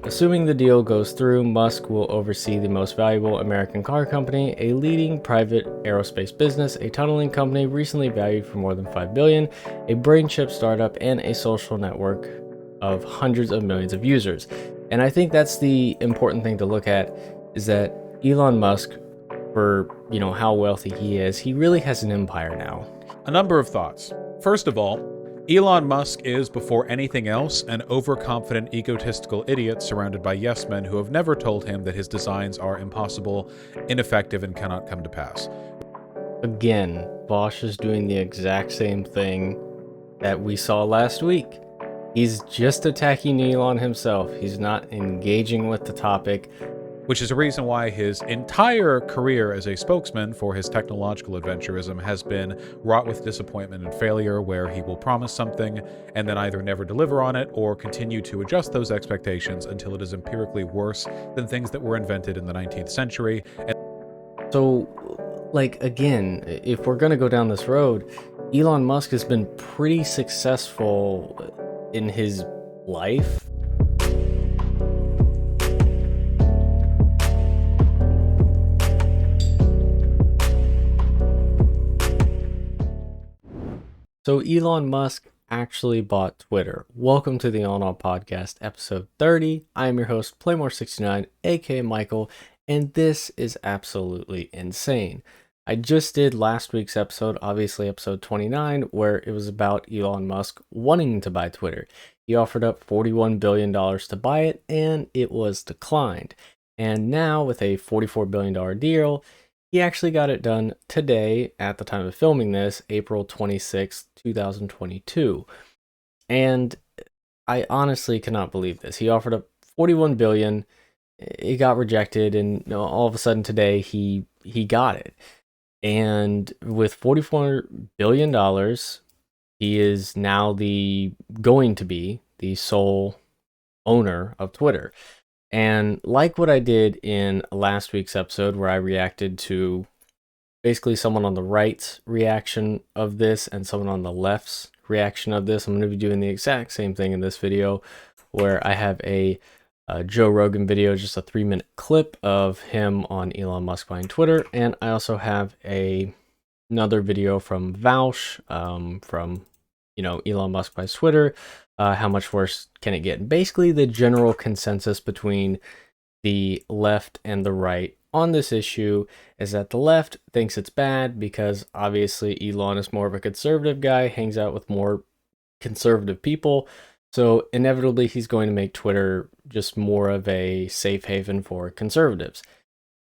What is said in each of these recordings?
assuming the deal goes through, Musk will oversee the most valuable American car company, a leading private aerospace business, a tunneling company recently valued for more than $5 billion, a brain chip startup, and a social network of hundreds of millions of users. And I think that's the important thing to look at, is that Elon Musk, for how wealthy he is, he really has an empire now. A number of thoughts. First of all, Elon Musk is, before anything else, an overconfident, egotistical idiot surrounded by yes men who have never told him that his designs are impossible, ineffective, and cannot come to pass. Again, Bosch is doing the exact same thing that we saw last week. He's just attacking Elon himself. He's not engaging with the topic. Which is a reason why his entire career as a spokesman for his technological adventurism has been wrought with disappointment and failure, where he will promise something and then either never deliver on it or continue to adjust those expectations until it is empirically worse than things that were invented in the 19th century. So, again, if we're going to go down this road, Elon Musk has been pretty successful in his life. So Elon Musk actually bought Twitter. Welcome to the All Podcast, episode 30. I am your host, Playmore69, aka Michael, and this is absolutely insane. I just did last week's episode, obviously episode 29, where it was about Elon Musk wanting to buy Twitter. He offered up $41 billion to buy it, and it was declined. And now, with a $44 billion deal, he actually got it done today at the time of filming this, April 26th, 2022. And I honestly cannot believe this. He offered up $41 billion, it got rejected, and all of a sudden today he got it. And with $44 billion, he is now going to be the sole owner of Twitter. And like what I did in last week's episode, where I reacted to basically someone on the right's reaction of this and someone on the left's reaction of this, I'm going to be doing the exact same thing in this video, where I have a Joe Rogan video, just a 3-minute clip of him on Elon Musk buying Twitter. And I also have another video from Vaush, from Elon Musk buys Twitter. How much worse can it get? Basically, the general consensus between the left and the right on this issue is that the left thinks it's bad because obviously Elon is more of a conservative guy, hangs out with more conservative people. So inevitably, he's going to make Twitter just more of a safe haven for conservatives.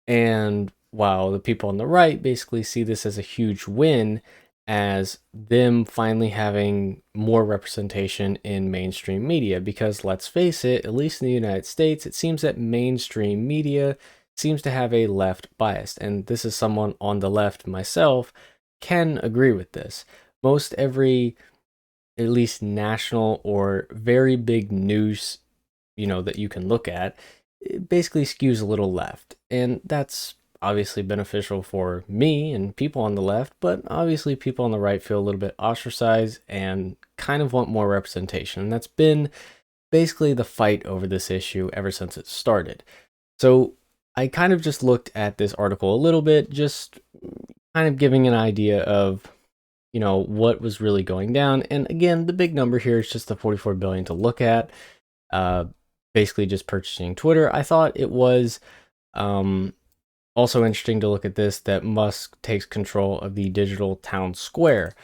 And while the people on the right basically see this as a huge win, as them finally having more representation in mainstream media. Because let's face it, at least in the United States, it seems that mainstream media seems to have a left bias. And this is someone on the left, myself, can agree with this. Most every, at least national or very big news, that you can look at, it basically skews a little left. And that's obviously beneficial for me and people on the left, but obviously people on the right feel a little bit ostracized and kind of want more representation. And that's been basically the fight over this issue ever since it started. So I kind of just looked at this article a little bit, just kind of giving an idea of what was really going down. And again, the big number here is just the 44 billion to look at, basically just purchasing Twitter. I thought it was also interesting to look at this, that Musk takes control of the digital town square,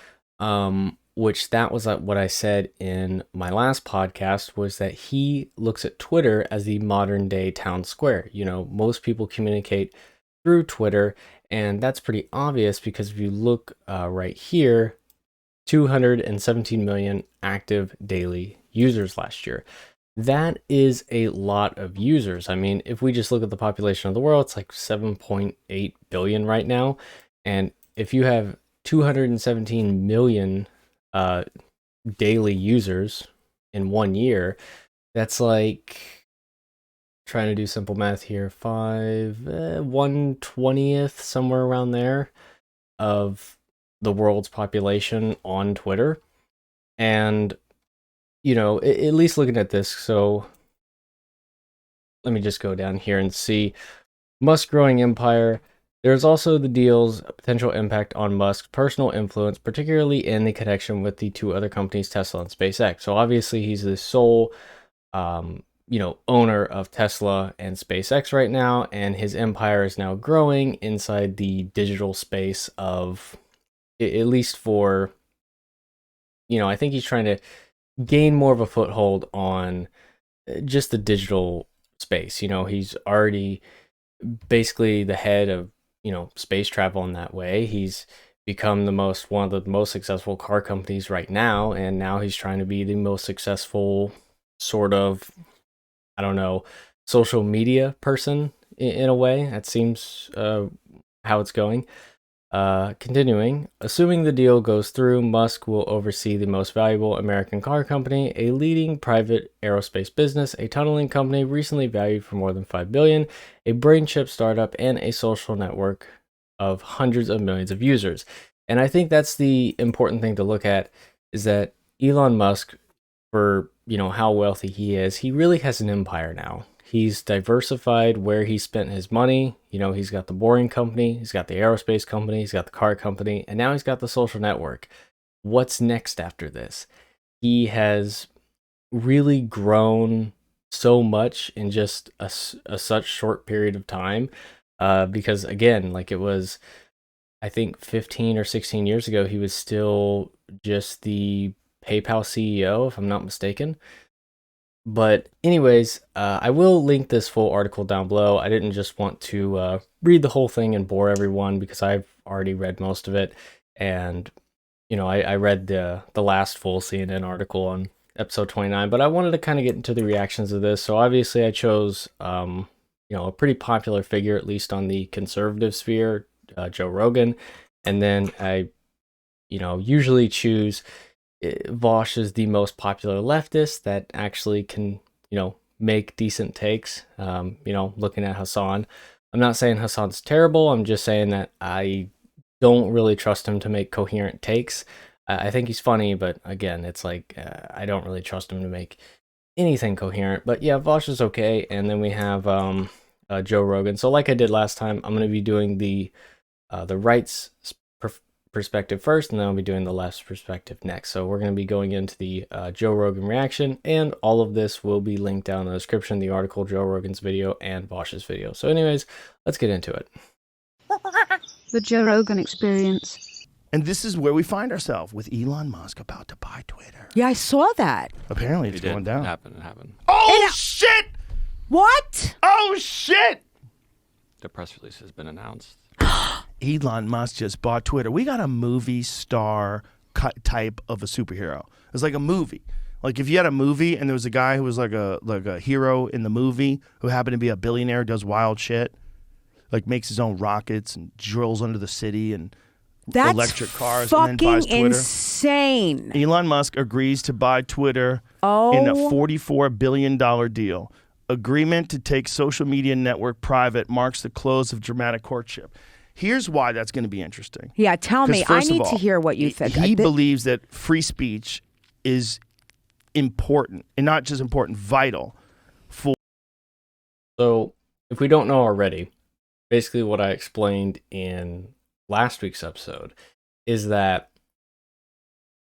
which that was what I said in my last podcast, was that he looks at Twitter as the modern day town square. Most people communicate through Twitter, and that's pretty obvious because if you look right here, 217 million active daily users last year. That is a lot of users. I mean, if we just look at the population of the world, it's like 7.8 billion right now. And if you have 217 million daily users in 1 year, that's like, trying to do simple math here, 1/20th, somewhere around there, of the world's population on Twitter. And at least looking at this, so let me just go down here and see Musk's growing empire. There's also the deal's potential impact on Musk's personal influence, particularly in the connection with the two other companies, Tesla and SpaceX. So obviously he's the sole, owner of Tesla and SpaceX right now, and his empire is now growing inside the digital space of, at least for, I think he's trying to gain more of a foothold on just the digital space. He's already basically the head of space travel in that way. He's become one of the most successful car companies right now, and now he's trying to be the most successful sort of, I don't know, social media person in a way. That seems how it's going. Continuing, assuming the deal goes through, Musk will oversee the most valuable American car company, a leading private aerospace business, a tunneling company recently valued for more than $5 billion, a brain chip startup, and a social network of hundreds of millions of users. And I think that's the important thing to look at, is that Elon Musk, for how wealthy he is, he really has an empire now. He's diversified where he spent his money. He's got the boring company, he's got the aerospace company, he's got the car company, and now he's got the social network. What's next after this? He has really grown so much in just a such short period of time. Because again, like it was, I think 15 or 16 years ago, he was still just the PayPal CEO, if I'm not mistaken. But anyways, I will link this full article down below. I didn't just want to read the whole thing and bore everyone, because I've already read most of it. And, I read the last full CNN article on episode 29, but I wanted to kind of get into the reactions of this. So obviously I chose, a pretty popular figure, at least on the conservative sphere, Joe Rogan. And then I, usually choose Vosh is the most popular leftist that actually can, make decent takes. Looking at Hassan, I'm not saying Hassan's terrible. I'm just saying that I don't really trust him to make coherent takes. I think he's funny, but again, it's like I don't really trust him to make anything coherent. But yeah, Vosh is okay. And then we have Joe Rogan. So like I did last time, I'm going to be doing the right's perspective first, and then I'll be doing the left's perspective next. So we're going to be going into the Joe Rogan reaction, and all of this will be linked down in the description, the article, Joe Rogan's video, and Vosh's video. So anyways, let's get into it. The Joe Rogan Experience. And this is where we find ourselves, with Elon Musk about to buy Twitter. Yeah, I saw that. Apparently it's going down. It happened. Oh, shit! What? Oh, shit! The press release has been announced. Elon Musk just bought Twitter. We got a movie star type of a superhero. It's like a movie. Like if you had a movie and there was a guy who was like a hero in the movie who happened to be a billionaire, does wild shit, like makes his own rockets and drills under the city and electric cars, and then buys Twitter. Insane. Elon Musk agrees to buy Twitter in a $44 billion deal. Agreement to take social media network private marks the close of dramatic courtship. Here's why that's going to be interesting. Yeah, tell me. I need to hear what you think. He believes that free speech is important, and not just important, vital. So if we don't know already, basically what I explained in last week's episode is that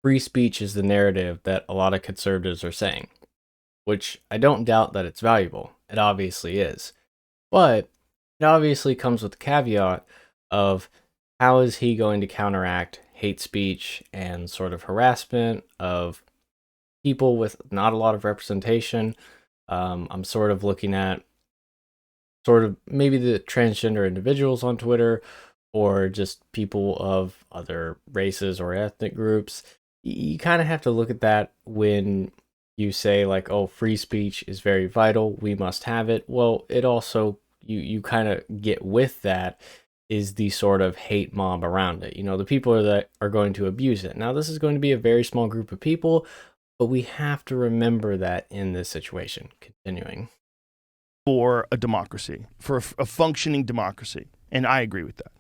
free speech is the narrative that a lot of conservatives are saying, which I don't doubt that it's valuable. It obviously is. But it obviously comes with the caveat of how is he going to counteract hate speech and sort of harassment of people with not a lot of representation. I'm sort of looking at sort of maybe the transgender individuals on Twitter, or just people of other races or ethnic groups. You kind of have to look at that when you say like, oh, free speech is very vital, we must have it. Well, it also, you kind of get with that is the sort of hate mob around it. The people that are going to abuse it. Now, this is going to be a very small group of people, but we have to remember that in this situation. Continuing. For a democracy, for a functioning democracy. And I agree with that.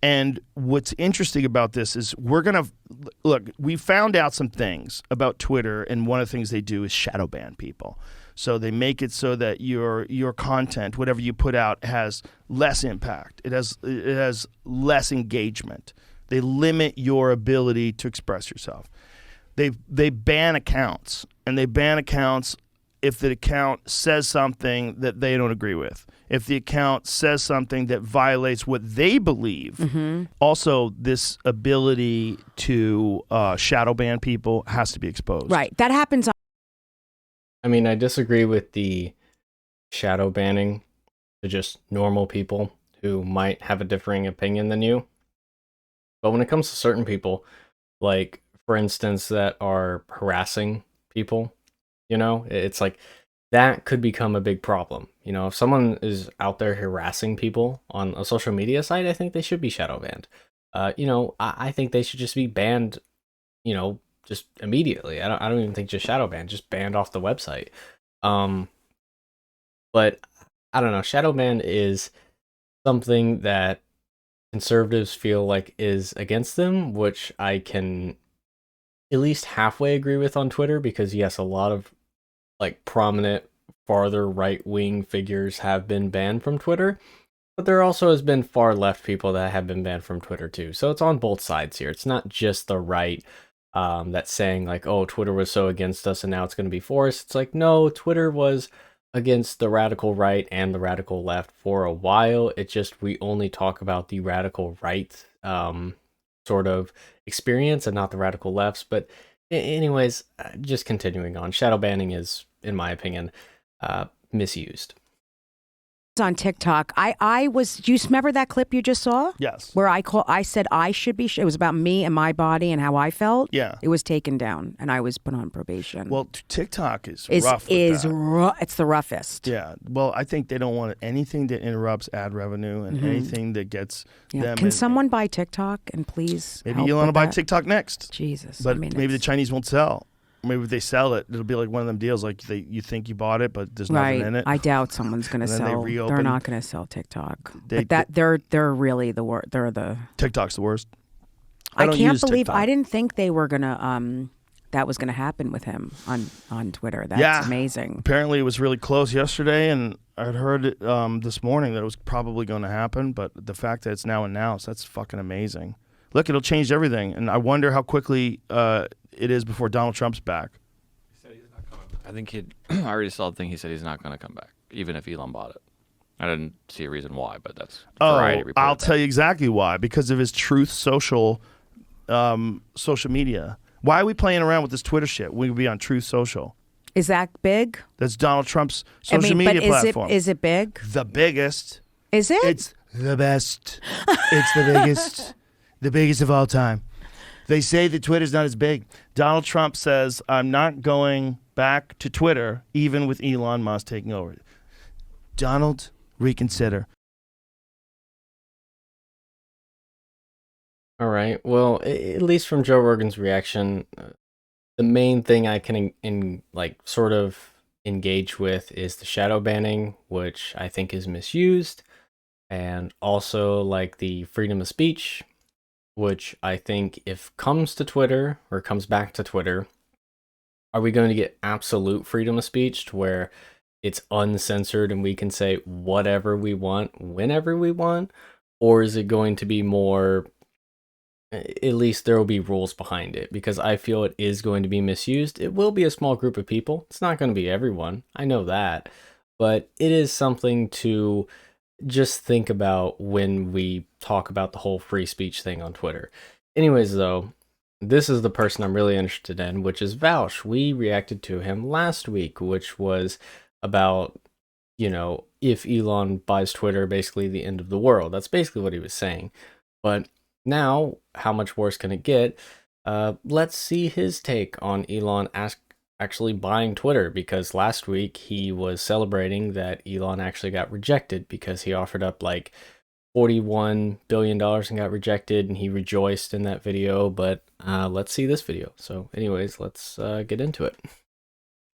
And what's interesting about this is we found out some things about Twitter, and one of the things they do is shadow ban people. So they make it so that your content, whatever you put out, has less impact. It has less engagement. They limit your ability to express yourself. They ban accounts, and they ban accounts if the account says something that they don't agree with. If the account says something that violates what they believe. Mm-hmm. Also, this ability to shadow ban people has to be exposed. Right. That happens. I mean, I disagree with the shadow banning to just normal people who might have a differing opinion than you. But when it comes to certain people, like, for instance, that are harassing people, it's like that could become a big problem. If someone is out there harassing people on a social media site, I think they should be shadow banned. I think they should just be banned, just immediately. I don't even think just shadow banned, just banned off the website. But I don't know. Shadow ban is something that conservatives feel like is against them, which I can at least halfway agree with on Twitter, because yes, a lot of like prominent farther right-wing figures have been banned from Twitter, but there also has been far left people that have been banned from Twitter too. So it's on both sides here. It's not just the right that's saying like, oh, Twitter was so against us and now it's going to be for us. It's like, no, Twitter was against the radical right and the radical left for a while. It just, we only talk about the radical right sort of experience and not the radical lefts. But anyways, just continuing on, shadow banning is, in my opinion, misused. On TikTok. Do you remember that clip you just saw? Yes. Where I said I should be, it was about me and my body and how I felt. Yeah. It was taken down and I was put on probation. Well, TikTok is rough with that. It's the roughest. Yeah. Well, I think they don't want anything that interrupts ad revenue and anything that gets them. Can someone buy TikTok and please maybe help Elon will with buy that? TikTok next. Jesus. But maybe the Chinese won't sell. Maybe if they sell it, it'll be like one of them deals like you think you bought it, but there's nothing in it. I doubt someone's going to then sell. they They're reopen. not going to sell TikTok. They're really the worst. They're the TikTok's the worst. I don't can't use believe TikTok. I didn't think they were going to that was going to happen with him on Twitter. That's amazing. Apparently it was really close yesterday, and I'd heard it this morning that it was probably going to happen, but the fact that it's now announced, that's fucking amazing. Look, it'll change everything, and I wonder how quickly it is before Donald Trump's back. I think I already saw the thing. He said he's not going to come back, even if Elon bought it. I didn't see a reason why, but that's Variety reported I'll that. tell you exactly why. Because of his Truth Social media. Why are we playing around with this Twitter shit? We could be on Truth Social. Is that big? That's Donald Trump's social media but platform. Is it big? The biggest. Is it? It's the best. It's the biggest. The biggest of all time. They say that Twitter's not as big. Donald Trump says, I'm not going back to Twitter, even with Elon Musk taking over. Donald, reconsider. All right. Well, at least from Joe Rogan's reaction, the main thing I can sort of engage with is the shadow banning, which I think is misused, and also like the freedom of speech, which I think if comes to Twitter or comes back to Twitter, are we going to get absolute freedom of speech to where it's uncensored and we can say whatever we want whenever we want? Or is it going to be more, at least there will be rules behind it? Because I feel it is going to be misused. It will be a small group of people. It's not going to be everyone. I know that. But it is something to just think about when we talk about the whole free speech thing on Twitter. Anyways, though, this is the person I'm really interested in, which is Vaush. We reacted to him last week, which was about, if Elon buys Twitter, basically the end of the world. That's basically what he was saying. But now, how much worse can it get? Let's see his take on Elon actually buying Twitter, because last week he was celebrating that Elon actually got rejected because he offered up like $41 billion and got rejected, and he rejoiced in that video. But let's see this video. So anyways, let's get into it.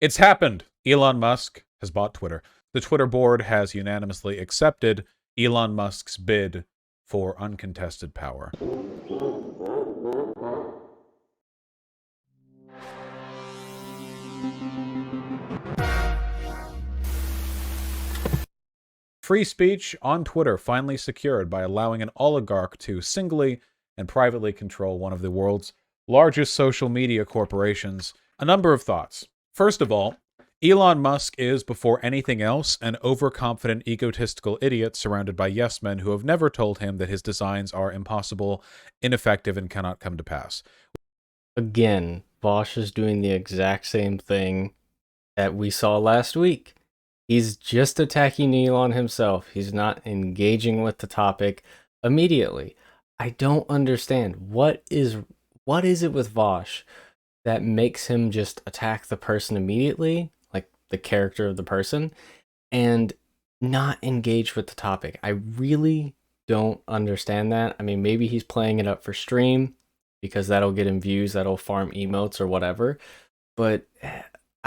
It's happened. Elon Musk has bought Twitter. The Twitter board has unanimously accepted Elon Musk's bid for uncontested power. Free speech on Twitter finally secured by allowing an oligarch to singly and privately control one of the world's largest social media corporations. A number of thoughts. First of all, Elon Musk is, before anything else, an overconfident, egotistical idiot surrounded by yes men who have never told him that his designs are impossible, ineffective, and cannot come to pass. Again, Vosh is doing the exact same thing that we saw last week. He's just attacking Elon himself. He's not engaging with the topic immediately. I don't understand. What is it with Vosh that makes him just attack the person immediately, like the character of the person, and not engage with the topic? I really don't understand that. I mean, maybe he's playing it up for stream because that'll get him views, that'll farm emotes or whatever. But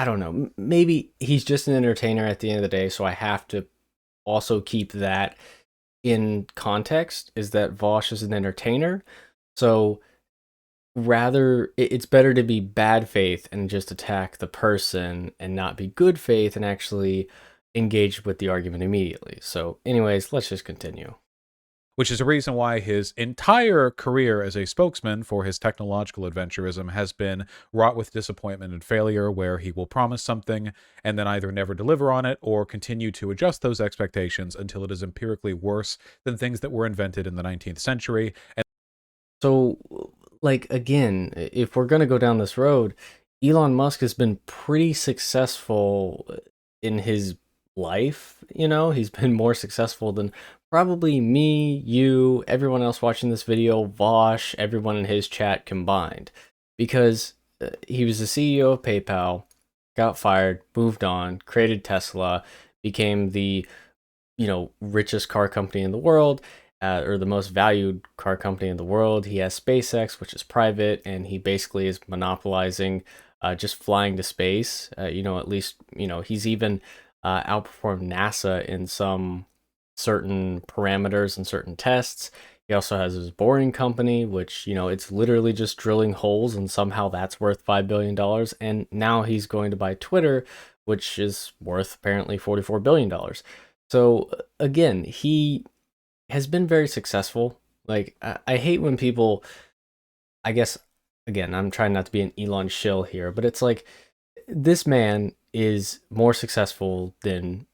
I don't know. Maybe he's just an entertainer at the end of the day, so I have to also keep that in context, is that Vosh is an entertainer. So rather, it's better to be bad faith and just attack the person and not be good faith and actually engage with the argument immediately. So anyways, let's just continue. Which is a reason why his entire career as a spokesman for his technological adventurism has been wrought with disappointment and failure, where he will promise something and then either never deliver on it or continue to adjust those expectations until it is empirically worse than things that were invented in the 19th century. So, like, again, if we're going to go down this road, Elon Musk has been pretty successful in his life. He's been more successful than probably me, you, everyone else watching this video, Vosh, everyone in his chat combined, because he was the CEO of PayPal, got fired, moved on, created Tesla, became the richest car company in the world, or the most valued car company in the world. He has SpaceX, which is private, and he basically is monopolizing just flying to space. At least he's even outperformed NASA in some certain parameters and certain tests. He also has his boring company, which, it's literally just drilling holes, and somehow that's worth $5 billion. And now he's going to buy Twitter, which is worth apparently $44 billion. So again, he has been very successful. Like, I hate when people, I guess, again, I'm trying not to be an Elon shill here, but it's like, this man is more successful than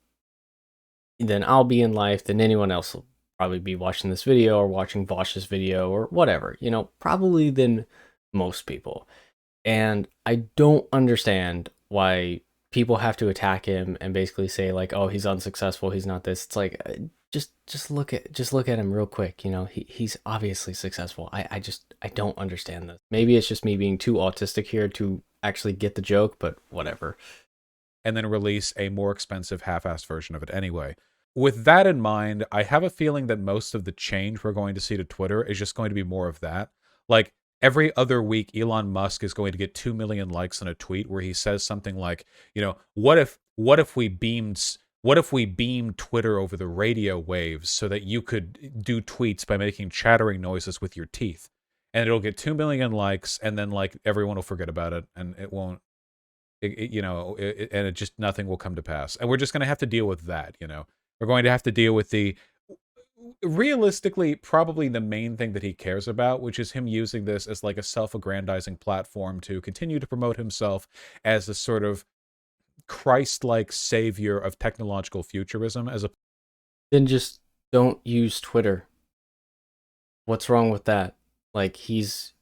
I'll be in life, than anyone else will probably be watching this video or watching Vosh's video or whatever, probably than most people. And I don't understand why people have to attack him and basically say like, oh, he's unsuccessful, he's not this. It's like, just look at him real quick. He's obviously successful. I don't understand this. Maybe it's just me being too autistic here to actually get the joke, but whatever. And then release a more expensive half-assed version of it anyway. With that in mind, I have a feeling that most of the change we're going to see to Twitter is just going to be more of that. Like, every other week, Elon Musk is going to get 2 million likes on a tweet where he says something like, what if we beamed Twitter over the radio waves so that you could do tweets by making chattering noises with your teeth? And it'll get 2 million likes, and then like everyone will forget about it, and it won't. And just nothing will come to pass. And we're just going to have to deal with that, We're going to have to deal with realistically, probably the main thing that he cares about, which is him using this as like a self-aggrandizing platform to continue to promote himself as a sort of Christ-like savior of technological futurism. Then just don't use Twitter. What's wrong with that? Like, he's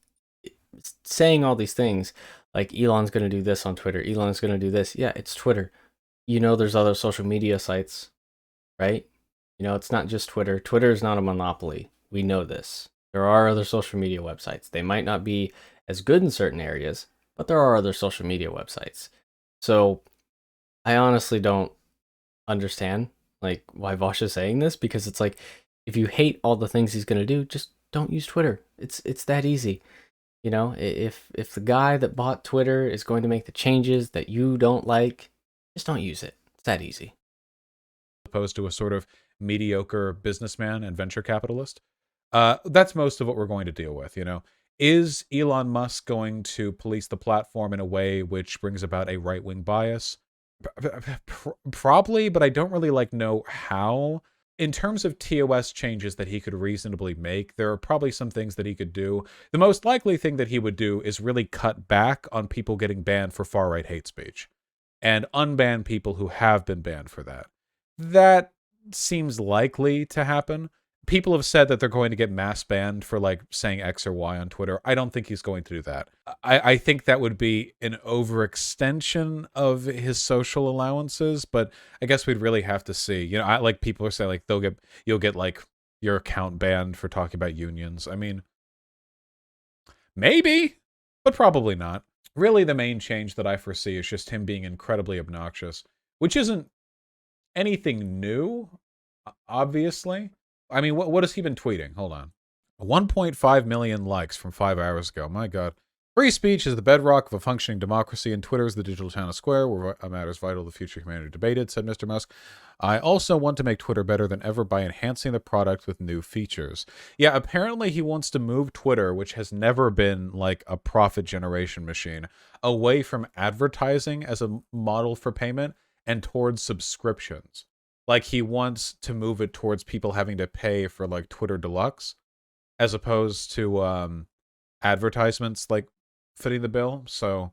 saying all these things. Like, Elon's going to do this on Twitter. Elon's going to do this. Yeah, it's Twitter. There's other social media sites, right? It's not just Twitter. Twitter is not a monopoly. We know this. There are other social media websites. They might not be as good in certain areas, but there are other social media websites. So I honestly don't understand like why Vosh is saying this, because it's like, if you hate all the things he's going to do, just don't use Twitter. It's that easy. If the guy that bought Twitter is going to make the changes that you don't like, just don't use it. It's that easy. Opposed to a sort of mediocre businessman and venture capitalist. That's most of what we're going to deal with, Is Elon Musk going to police the platform in a way which brings about a right-wing bias? Probably, but I don't really know how. in terms of TOS changes that he could reasonably make, there are probably some things that he could do. The most likely thing that he would do is really cut back on people getting banned for far-right hate speech and unban people who have been banned for that. That seems likely to happen. People have said that they're going to get mass banned for like saying X or Y on Twitter. I don't think he's going to do that. I think that would be an overextension of his social allowances, but I guess we'd really have to see. You know, like people are saying like you'll get like your account banned for talking about unions. I mean, maybe, but probably not. Really, the main change that I foresee is just him being incredibly obnoxious, which isn't anything new, obviously. I mean, what has he been tweeting? Hold on. 1.5 million likes from 5 hours ago. My God. Free speech is the bedrock of a functioning democracy, and Twitter is the digital town square where matters vital to the future of humanity are debated, said Mr. Musk. I also want to make Twitter better than ever by enhancing the product with new features. Yeah, apparently he wants to move Twitter, which has never been like a profit generation machine, away from advertising as a model for payment and towards subscriptions. Like he wants to move it towards people having to pay for like Twitter Deluxe as opposed to advertisements like fitting the bill. So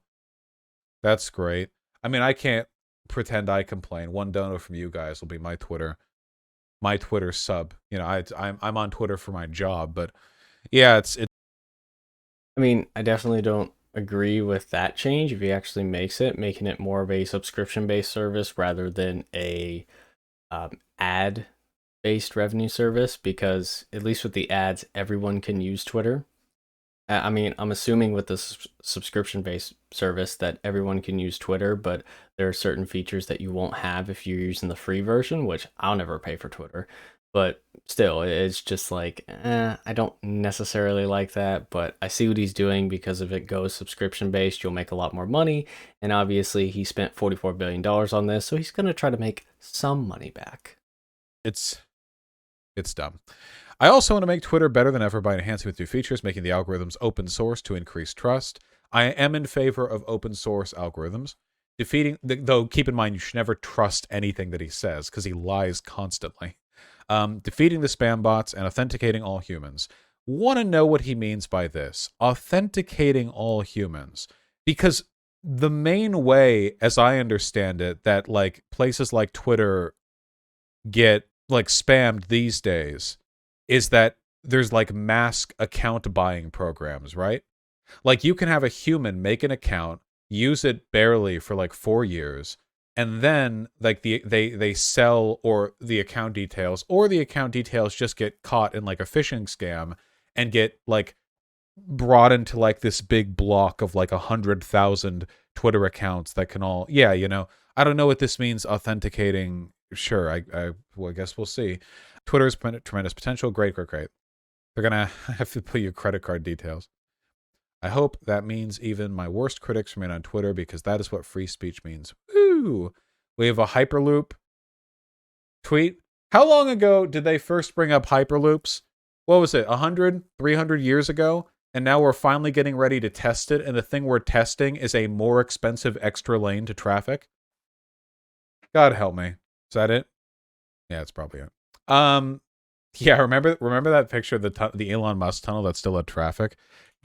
that's great. I mean, I can't pretend I complain. One donor from you guys will be my Twitter sub. You know, I'm on Twitter for my job, but yeah, it's I mean, I definitely don't agree with that change if he actually making it more of a subscription-based service rather than a ad-based revenue service, because at least with the ads, everyone can use Twitter. I mean, I'm assuming with the subscription-based service that everyone can use Twitter, but there are certain features that you won't have if you're using the free version, which I'll never pay for Twitter. But still, it's just like, I don't necessarily like that, but I see what he's doing because if it goes subscription-based, you'll make a lot more money. And obviously, he spent $44 billion on this, so he's going to try to make some money back. It's dumb. I also want to make Twitter better than ever by enhancing with new features, making the algorithms open source to increase trust. I am in favor of open source algorithms. Though keep in mind, you should never trust anything that he says because he lies constantly. Defeating the spam bots and authenticating all humans. Want to know what he means by this? Authenticating all humans. Because the main way, as I understand it, that like places like Twitter get like spammed these days is that there's like mass account buying programs, right? Like you can have a human make an account, use it barely for like 4 years, and then like they sell or the account details just get caught in like a phishing scam and get like brought into like this big block of like 100,000 Twitter accounts that can all, yeah, you know, I don't know what this means authenticating. Sure, I guess we'll see. Twitter's tremendous potential. Great. They're gonna have to put your credit card details. I hope that means even my worst critics remain on Twitter because that is what free speech means. Ooh, we have a Hyperloop tweet. How long ago did they first bring up Hyperloops? What was it, 100, 300 years ago? And now we're finally getting ready to test it, and the thing we're testing is a more expensive extra lane to traffic? God help me. Is that it? Yeah, that's probably it. Yeah, remember that picture of the Elon Musk tunnel that's still at traffic?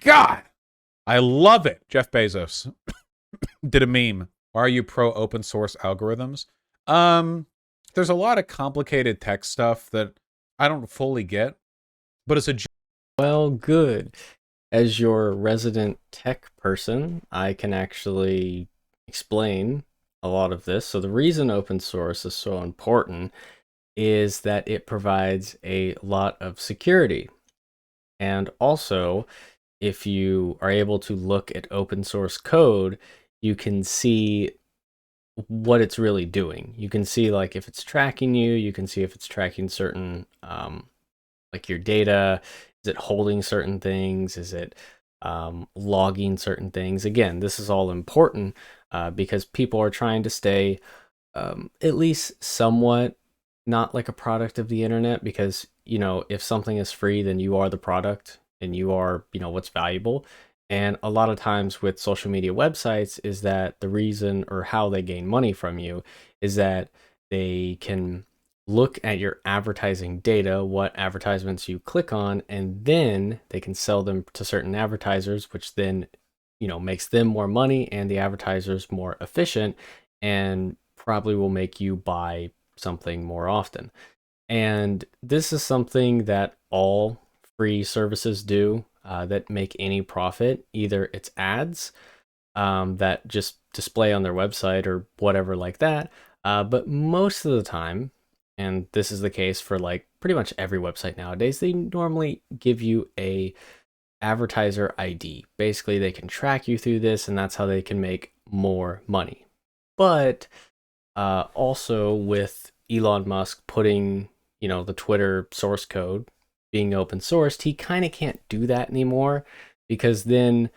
God, I love it. Jeff Bezos did a meme. Why are you pro open source algorithms? There's a lot of complicated tech stuff that I don't fully get, but it's a well, good. As your resident tech person, I can actually explain a lot of this. So the reason open source is so important is that it provides a lot of security. And also, if you are able to look at open source code, you can see what it's really doing. You can see like if it's tracking you, you can see if it's tracking certain like your data. Is it holding certain things? Is it logging certain things? Again, this is all important because people are trying to stay at least somewhat not like a product of the internet, because, you know, if something is free, then you are the product and you are, you know, what's valuable. And a lot of times with social media websites is that the reason or how they gain money from you is that they can look at your advertising data, what advertisements you click on, and then they can sell them to certain advertisers, which then, makes them more money and the advertisers more efficient, and probably will make you buy something more often. And this is something that all free services do, that make any profit. Either it's ads, that just display on their website or whatever like that. But most of the time, and this is the case for like pretty much every website nowadays, they normally give you a advertiser ID. Basically, they can track you through this, and that's how they can make more money. But also with Elon Musk putting, the Twitter source code being open sourced, he kind of can't do that anymore, because then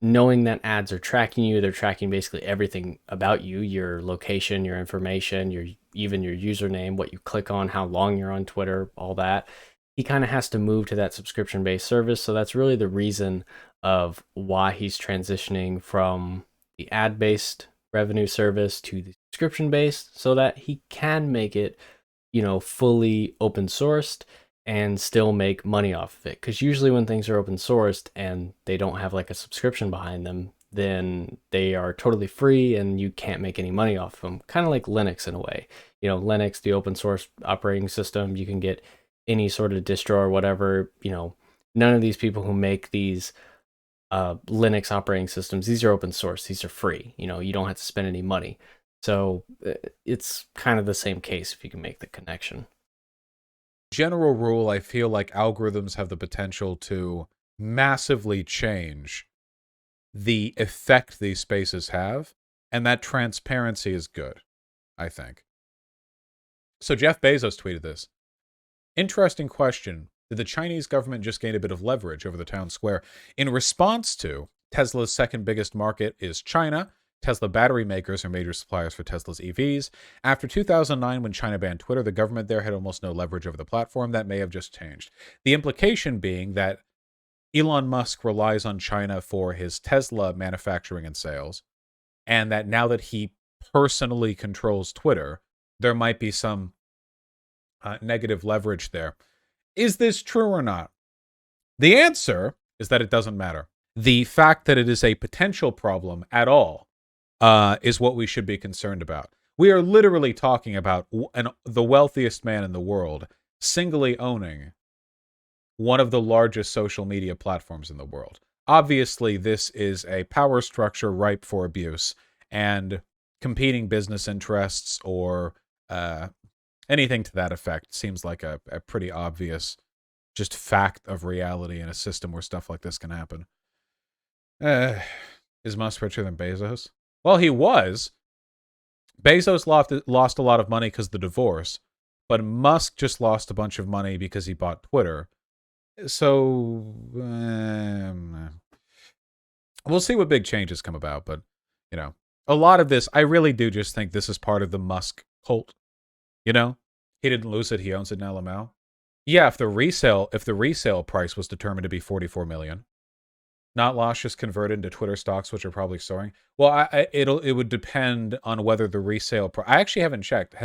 knowing that ads are tracking you, they're tracking basically everything about you, your location, your information, even your username, what you click on, how long you're on Twitter, all that. He kind of has to move to that subscription-based service. So that's really the reason of why he's transitioning from the ad-based revenue service to the subscription-based, so that he can make it, fully open sourced and still make money off of it. Because usually when things are open sourced and they don't have like a subscription behind them, then they are totally free and you can't make any money off of them. Kind of like Linux in a way. Linux, the open source operating system, you can get any sort of distro or whatever. None of these people who make these Linux operating systems, these are open source, these are free. You don't have to spend any money. So it's kind of the same case if you can make the connection. General rule, I feel like algorithms have the potential to massively change the effect these spaces have, and that transparency is good, I think. So Jeff Bezos tweeted this. Interesting question. Did the Chinese government just gain a bit of leverage over the town square? In response to Tesla's second biggest market is China. Tesla battery makers are major suppliers for Tesla's EVs. After 2009, when China banned Twitter, the government there had almost no leverage over the platform. That may have just changed. The implication being that Elon Musk relies on China for his Tesla manufacturing and sales, and that now that he personally controls Twitter, there might be some negative leverage there. Is this true or not? The answer is that it doesn't matter. The fact that it is a potential problem at all is what we should be concerned about. We are literally talking about the wealthiest man in the world singly owning one of the largest social media platforms in the world. Obviously, this is a power structure ripe for abuse, and competing business interests or anything to that effect seems like a pretty obvious just fact of reality in a system where stuff like this can happen. Is Musk richer than Bezos? Well, he was. Bezos lost a lot of money because of the divorce, but Musk just lost a bunch of money because he bought Twitter. So, we'll see what big changes come about, but, a lot of this, I really do just think this is part of the Musk cult. He didn't lose it, he owns it now, Lamau. Yeah, if the resale price was determined to be 44 million, not lost, just converted into Twitter stocks, which are probably soaring. Well, it would depend on whether the resale price. I actually haven't checked.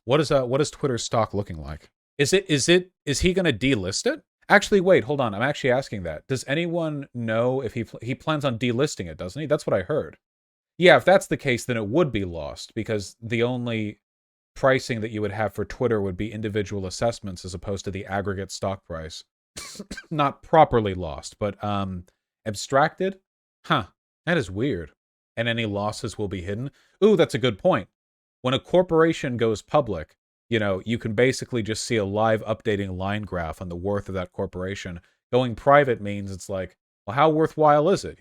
What is Twitter stock looking like? Is he going to delist it? Actually, wait, hold on. I'm actually asking that. Does anyone know if he plans on delisting it? Doesn't he? That's what I heard. Yeah, if that's the case, then it would be lost, because the only pricing that you would have for Twitter would be individual assessments as opposed to the aggregate stock price. Not properly lost, but abstracted? Huh, that is weird. And any losses will be hidden? Ooh, that's a good point. When a corporation goes public, you can basically just see a live updating line graph on the worth of that corporation. Going private means it's like, well, how worthwhile is it,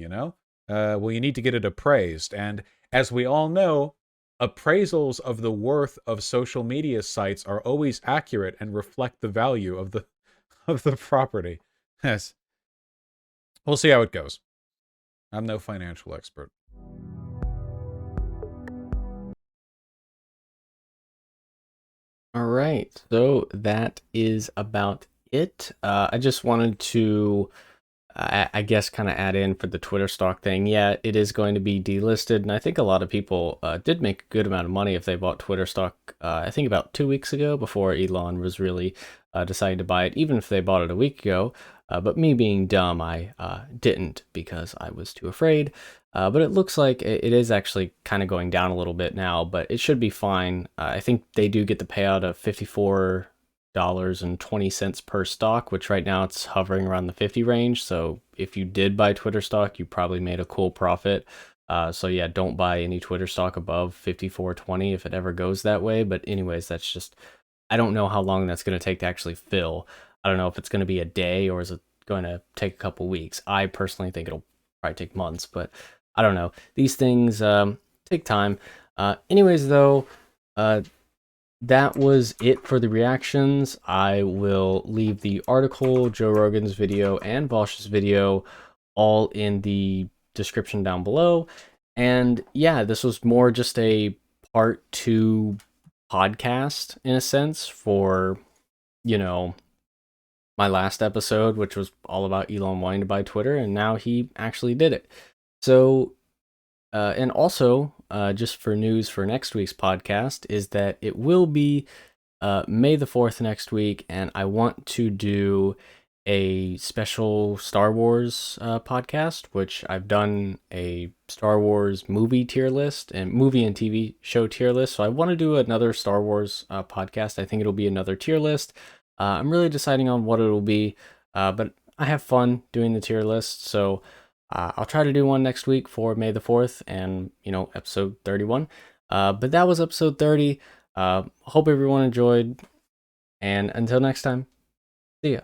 Well, you need to get it appraised. And as we all know, appraisals of the worth of social media sites are always accurate and reflect the value of the property. Yes. We'll see how it goes. I'm no financial expert. All right, so that is about it. I just wanted to I guess kind of add in for the Twitter stock thing. Yeah, it is going to be delisted, and I think a lot of people did make a good amount of money if they bought Twitter stock. I think about 2 weeks ago, before Elon was really deciding to buy it, even if they bought it a week ago. But me being dumb, I didn't because I was too afraid. But it looks like it is actually kind of going down a little bit now, but it should be fine. I think they do get the payout of $54.20 per stock, which right now it's hovering around the 50 range. So if you did buy Twitter stock, you probably made a cool profit. So yeah, don't buy any Twitter stock above 54.20 if it ever goes that way. But anyways, that's just, I don't know how long that's going to take to actually fill. I don't know if it's going to be a day or is it going to take a couple weeks. I personally think it'll probably take months, but I don't know. These things take time. Anyways, though, that was it for the reactions. I will leave the article, Joe Rogan's video, and Bosch's video all in the description down below. And yeah, this was more just a part 2 podcast in a sense for, my last episode, which was all about Elon wanting to buy Twitter, and now he actually did it. So, and also, just for news for next week's podcast, is that it will be May the 4th next week, and I want to do a special Star Wars podcast, which I've done a Star Wars movie tier list and movie and TV show tier list. So I want to do another Star Wars podcast. I think it'll be another tier list. I'm really deciding on what it'll be, but I have fun doing the tier list. So I'll try to do one next week for May the 4th and, episode 31. But that was episode 30. Hope everyone enjoyed. And until next time, see ya.